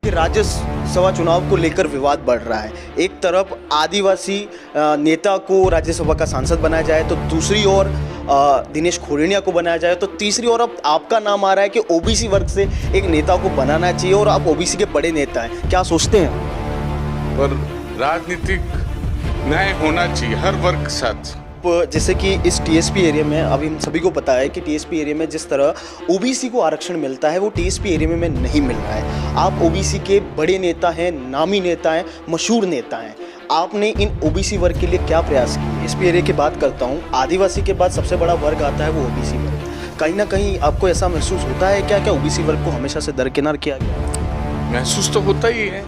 कि राज्यसभा चुनाव को लेकर विवाद बढ़ रहा है। एक तरफ आदिवासी नेता को राज्यसभा का सांसद बनाया जाए तो दूसरी ओर दिनेश खुरेनिया को बनाया जाए तो तीसरी ओर अब आपका नाम आ रहा है कि ओबीसी वर्ग से एक नेता को बनाना चाहिए और आप ओबीसी के बड़े नेता हैं। क्या सोचते हैं? पर राजनीतिक न्याय होना चाहिए हर वर्ग के साथ। जैसे कि इस टीएसपी एरिया में अभी हम सभी को पता है कि टीएसपी एरिया में जिस तरह ओबीसी को आरक्षण मिलता है वो टीएसपी एरिया में नहीं मिल रहा है। आप ओबीसी के बड़े नेता हैं, नामी नेता हैं, मशहूर नेता हैं। आपने इन ओबीसी वर्ग के लिए क्या प्रयास किए? टीएसपी एरिया की बात करता हूँ, आदिवासी के बाद सबसे बड़ा वर्ग आता है वो ओबीसी वर्ग। कहीं ना कहीं आपको ऐसा महसूस होता है क्या ओबीसी वर्ग को हमेशा से दरकिनार किया गया? महसूस तो होता ही है।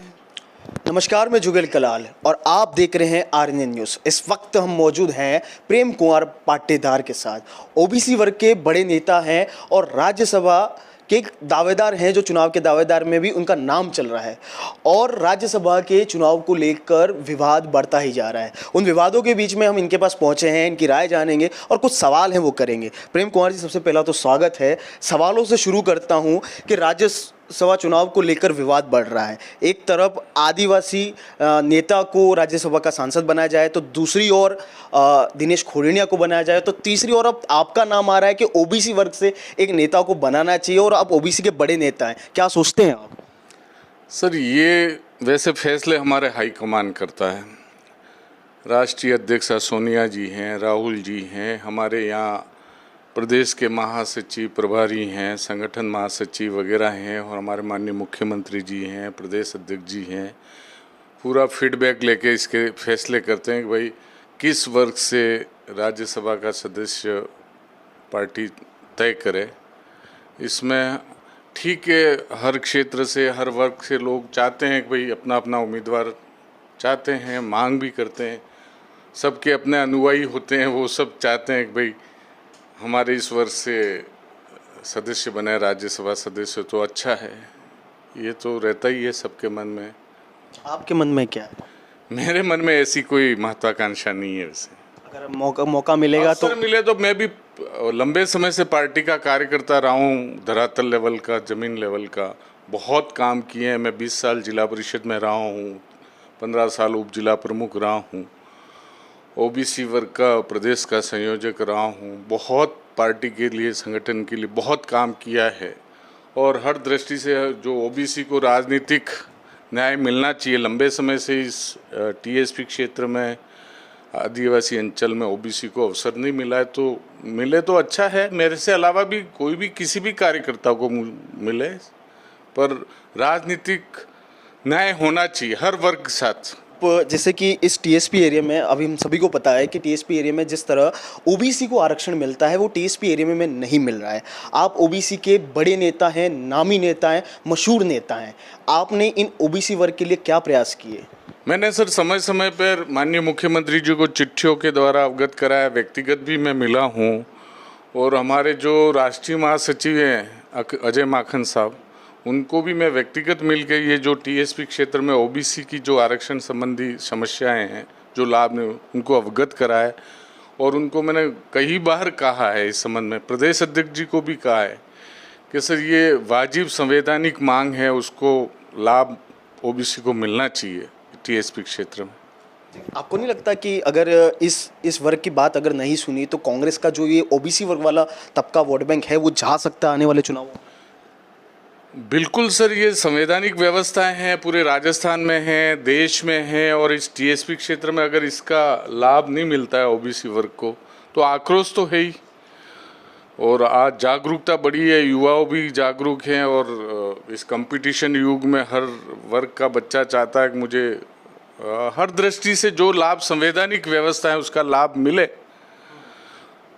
नमस्कार, मैं जुगल कलाल और आप देख रहे हैं आरएनएन न्यूज़। इस वक्त हम मौजूद हैं प्रेम कुमार पाटीदार के साथ। ओबीसी वर्ग के बड़े नेता हैं और राज्यसभा के दावेदार हैं, जो चुनाव के दावेदार में भी उनका नाम चल रहा है और राज्यसभा के चुनाव को लेकर विवाद बढ़ता ही जा रहा है। उन विवादों के बीच में हम इनके पास पहुंचे हैं, इनकी राय जानेंगे और कुछ सवाल हैं वो करेंगे। प्रेम कुमार जी, सबसे पहला तो स्वागत है। सवालों से शुरू करता हूं कि राज्यसभा चुनाव को लेकर विवाद बढ़ रहा है। एक तरफ आदिवासी नेता को राज्यसभा का सांसद बनाया जाए तो दूसरी ओर दिनेश खुरेनिया को बनाया जाए तो तीसरी ओर अब आपका नाम आ रहा है कि ओबीसी वर्ग से एक नेता को बनाना चाहिए और आप ओबीसी के बड़े नेता हैं। क्या सोचते हैं आप? सर, ये वैसे फैसले हमारे हाईकमान करता है। राष्ट्रीय अध्यक्ष सोनिया जी हैं, राहुल जी हैं, हमारे यहाँ प्रदेश के महासचिव प्रभारी हैं, संगठन महासचिव वगैरह हैं और हमारे माननीय मुख्यमंत्री जी हैं, प्रदेश अध्यक्ष जी हैं। पूरा फीडबैक लेके इसके फैसले करते हैं कि भाई किस वर्ग से राज्यसभा का सदस्य पार्टी तय करे। इसमें ठीक है, हर क्षेत्र से, हर वर्ग से लोग चाहते हैं कि भाई अपना अपना उम्मीदवार चाहते हैं, मांग भी करते हैं। सबके अपने अनुयायी होते हैं, वो सब चाहते हैं कि भाई हमारे इस वर्ष से सदस्य बने राज्यसभा सदस्य, तो अच्छा है। ये तो रहता ही है सबके मन में। आपके मन में क्या है? मेरे मन में ऐसी कोई महत्वाकांक्षा नहीं है। वैसे अगर मौका मिलेगा तो मिले तो मैं भी लंबे समय से पार्टी का कार्यकर्ता रहा हूँ, धरातल लेवल का, ज़मीन लेवल का बहुत काम किए हैं। मैं 20 साल जिला परिषद में रहा हूँ, 15 साल उप जिला प्रमुख रहा हूँ, ओबीसी वर्ग का प्रदेश का संयोजक रहा हूँ। बहुत पार्टी के लिए, संगठन के लिए बहुत काम किया है और हर दृष्टि से जो ओबीसी को राजनीतिक न्याय मिलना चाहिए। लंबे समय से इस टीएसपी क्षेत्र में, आदिवासी अंचल में ओबीसी को अवसर नहीं मिला है, तो मिले तो अच्छा है। मेरे से अलावा भी कोई भी किसी भी कार्यकर्ता को मिले, पर राजनीतिक न्याय होना चाहिए हर वर्ग के साथ। जैसे कि इस टीएसपी एरिया में अभी हम सभी को पता है कि टीएसपी एरिया में जिस तरह ओबीसी को आरक्षण मिलता है वो टीएसपी एरिया में नहीं मिल रहा है। आप ओबीसी के बड़े नेता हैं, नामी नेता हैं, मशहूर नेता हैं। आपने इन ओबीसी वर्ग के लिए क्या प्रयास किए? मैंने सर समय समय पर माननीय मुख्यमंत्री जी को चिट्ठियों के द्वारा अवगत कराया, व्यक्तिगत भी मैं मिला हूँ और हमारे जो राष्ट्रीय महासचिव हैं अजय माखन साहब, उनको भी मैं व्यक्तिगत मिल के ये जो टीएसपी क्षेत्र में ओबीसी की जो आरक्षण संबंधी समस्याएं हैं, जो लाभ ने उनको अवगत कराया और उनको मैंने कई बार कहा है इस संबंध में, प्रदेश अध्यक्ष जी को भी कहा है कि सर ये वाजिब संवैधानिक मांग है, उसको लाभ ओबीसी को मिलना चाहिए टीएसपी क्षेत्र में। आपको नहीं लगता कि अगर इस वर्ग की बात अगर नहीं सुनी तो कांग्रेस का जो ये ओबीसी वर्ग वाला तबका वोट बैंक है वो जा सकता है आने वाले चुनावों में? बिल्कुल सर, ये संवैधानिक व्यवस्थाएं हैं, पूरे राजस्थान में हैं, देश में हैं और इस टीएसपी क्षेत्र में अगर इसका लाभ नहीं मिलता है ओबीसी वर्ग को तो आक्रोश तो है ही। और आज जागरूकता बढ़ी है, युवाओं भी जागरूक हैं और इस कंपटीशन युग में हर वर्ग का बच्चा चाहता है कि मुझे हर दृष्टि से जो लाभ संवैधानिक व्यवस्था है उसका लाभ मिले।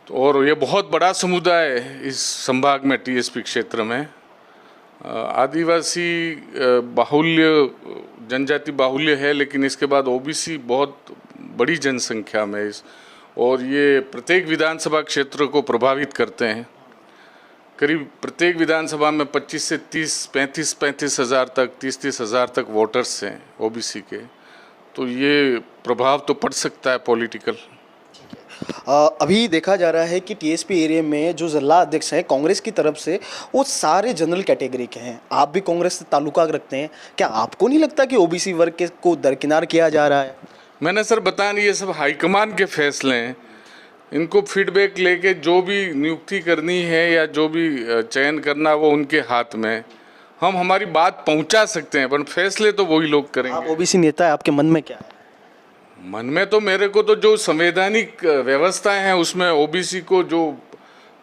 और ये बहुत बड़ा समुदाय है इस संभाग में, टीएसपी क्षेत्र में आदिवासी बाहुल्य, जनजाति बाहुल्य है, लेकिन इसके बाद ओबीसी बहुत बड़ी जनसंख्या में इस, और ये प्रत्येक विधानसभा क्षेत्र को प्रभावित करते हैं। करीब प्रत्येक विधानसभा में 25 से 30, 35 हज़ार तक, 30 हज़ार तक वोटर्स हैं ओबीसी के, तो ये प्रभाव तो पड़ सकता है पॉलिटिकल। अभी देखा जा रहा है कि टीएसपी एरिया में जो जिला अध्यक्ष हैं कांग्रेस की तरफ से, वो सारे जनरल कैटेगरी के हैं। आप भी कांग्रेस से ताल्लुका रखते हैं, क्या आपको नहीं लगता कि ओबीसी वर्ग के को दरकिनार किया जा रहा है? मैंने सर बताया नहीं, ये सब हाईकमान के फैसले हैं। इनको फीडबैक लेके जो भी नियुक्ति करनी है या जो भी चयन करना वो उनके हाथ में है। हम हमारी बात पहुंचा सकते हैं पर फैसले तो वही लोग आप करेंगे। ओबीसी नेता है, आपके मन में क्या है? मन में तो मेरे को तो जो संवैधानिक व्यवस्थाएं हैं उसमें ओबीसी को जो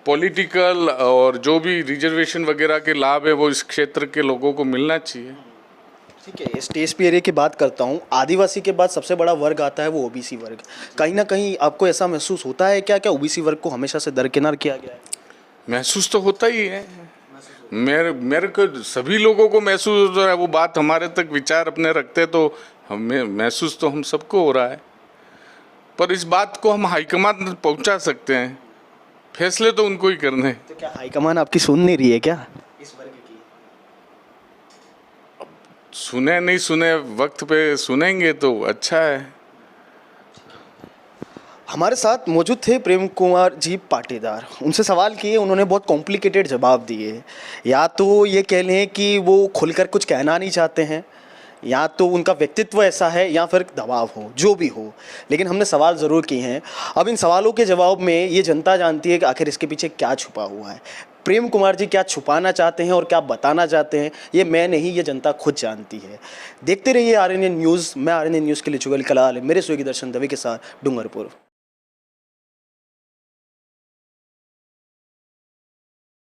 पॉलिटिकल और जो भी रिजर्वेशन वगैरह के लाभ है वो इस क्षेत्र के लोगों को मिलना चाहिए। ठीक है, इस टीएसपी एरिया की बात करता हूँ। आदिवासी के बाद सबसे बड़ा वर्ग आता है वो ओबीसी वर्ग। कहीं ना कहीं आपको ऐसा महसूस होता है क्या ओबीसी वर्ग को हमेशा से दरकिनार किया गया है? महसूस तो होता ही है। मेरे को सभी लोगों को महसूस हो रहा है। वो बात हमारे तक विचार अपने रखते तो हमें महसूस तो हम सबको हो रहा है, पर इस बात को हम हाईकमान तक पहुंचा सकते हैं। फैसले तो उनको ही करने हैं। तो क्या हाईकमान आपकी सुन नहीं रही है क्या इस वर्ग की? सुने नहीं सुने, वक्त पे सुनेंगे तो अच्छा है। हमारे साथ मौजूद थे प्रेम कुमार जी पाटीदार। उनसे सवाल किए, उन्होंने बहुत कॉम्प्लिकेटेड जवाब दिए। या तो ये कह लें कि वो खुलकर कुछ कहना नहीं चाहते हैं, या तो उनका व्यक्तित्व ऐसा है, या फिर दबाव हो, जो भी हो। लेकिन हमने सवाल ज़रूर किए हैं। अब इन सवालों के जवाब में ये जनता जानती है कि आखिर इसके पीछे क्या छुपा हुआ है। प्रेम कुमार जी क्या छुपाना चाहते हैं और क्या बताना चाहते हैं, ये मैं नहीं, ये जनता खुद जानती है। देखते रहिए आरएनएन न्यूज़। मैं आरएनएन न्यूज़ के लिए जुगल कलाल, मेरे सहयोगी दर्शन दवे के साथ डूंगरपुर।